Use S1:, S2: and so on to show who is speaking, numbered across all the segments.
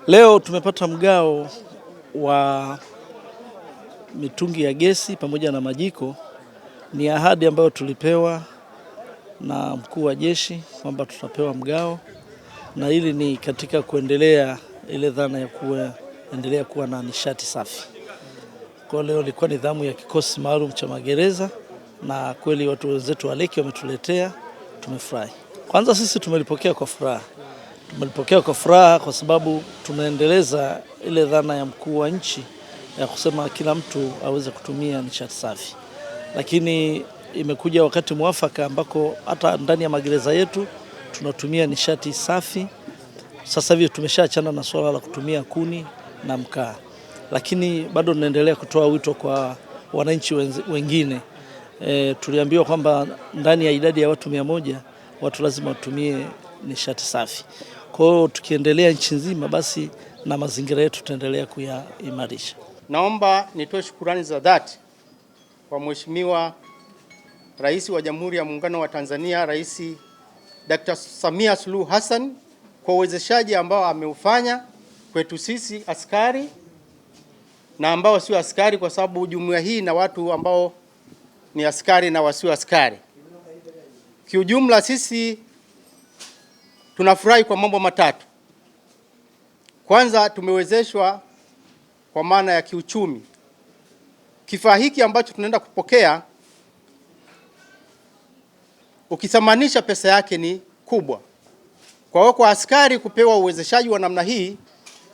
S1: Leo tumepata mgao wa mitungi ya gesi pamoja na majiko. Ni ahadi ambayo tulipewa na mkuu wa jeshi kwamba tutapewa mgao, na hili ni katika kuendelea ile dhana ya kuendelea kuwa na nishati safi. Kwa leo ilikuwa nidhamu ya kikosi maalum cha magereza, na kweli watu wenzetu wa Leki wametuletea, tumefurahi. Kwanza sisi tumelipokea kwa furaha. Tumelipokea kwa furaha kwa sababu tunaendeleza ile dhana ya mkuu wa nchi ya kusema kila mtu aweze kutumia nishati safi. Lakini imekuja wakati mwafaka ambako hata ndani ya magereza yetu tunatumia nishati safi. Sasa hivi tumeshaachana na swala la kutumia kuni na mkaa. Lakini bado tunaendelea kutoa wito kwa wananchi wengine. Tuliambiwa kwamba ndani ya idadi ya watu 100 watu lazima watumie nishati safi. Kwa hiyo tukiendelea nchi nzima, basi na mazingira yetu tutaendelea kuyaimarisha.
S2: Naomba nitoe shukrani za dhati kwa Mheshimiwa Rais wa Jamhuri ya Muungano wa Tanzania, Rais Dr. Samia Suluhu Hassan, kwa uwezeshaji ambao ameufanya kwetu sisi askari na ambao sio askari, kwa sababu jumuiya hii na watu ambao ni askari na wasio askari. Kiujumla sisi tunafurahi kwa mambo matatu. Kwanza, tumewezeshwa kwa maana ya kiuchumi. Kifaa hiki ambacho tunaenda kupokea, ukithamanisha pesa yake ni kubwa. Kwa hiyo kwa askari kupewa uwezeshaji wa namna hii,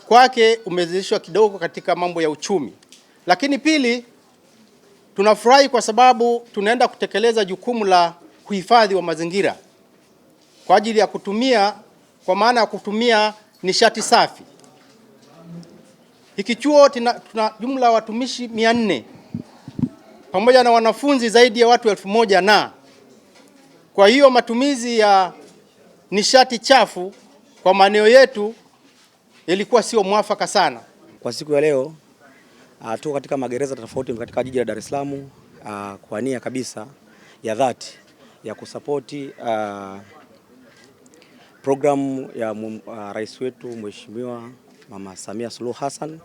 S2: kwake umewezeshwa kidogo katika mambo ya uchumi. Lakini pili, tunafurahi kwa sababu tunaenda kutekeleza jukumu la kuhifadhi wa mazingira kwa ajili ya kutumia, kwa maana ya kutumia nishati safi. Hiki chuo tuna jumla ya watumishi 400 pamoja na wanafunzi zaidi ya watu 1000 na kwa hiyo matumizi ya nishati chafu kwa maeneo yetu ilikuwa sio mwafaka sana.
S3: Kwa siku ya leo tuko katika magereza tofauti katika jiji la Dar es Salaam kwa nia kabisa ya dhati ya kusapoti programu ya rais wetu Mheshimiwa Mama Samia Suluhu Hassan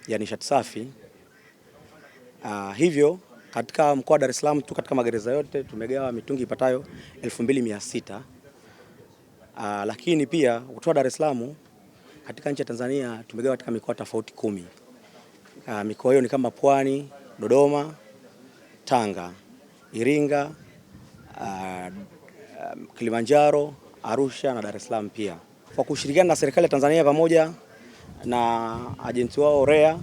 S3: ya nishati safi. Hivyo katika mkoa wa Dar es Salaam tu katika magereza yote tumegawa mitungi ipatayo 2600. Lakini pia kutoka Dar es Salaam katika nchi ya Tanzania tumegawa katika mikoa tofauti 10. Mikoa hiyo ni kama Pwani, Dodoma, Tanga, Iringa, Kilimanjaro, Arusha na Dar es Salaam pia. Kwa kushirikiana na serikali ya Tanzania pamoja na ajenti wao REA,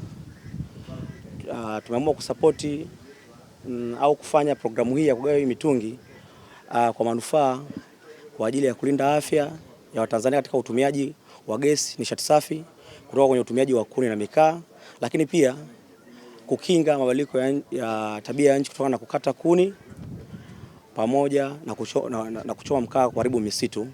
S3: tumeamua kusapoti au kufanya programu hii ya kugawa hii mitungi kwa manufaa kwa ajili ya kulinda afya ya Watanzania katika utumiaji wa gesi nishati safi kutoka kwenye utumiaji wa kuni na mikaa, lakini pia kukinga mabadiliko ya tabia ya nchi kutokana na kukata kuni pamoja na kuchoma mkaa kuharibu misitu.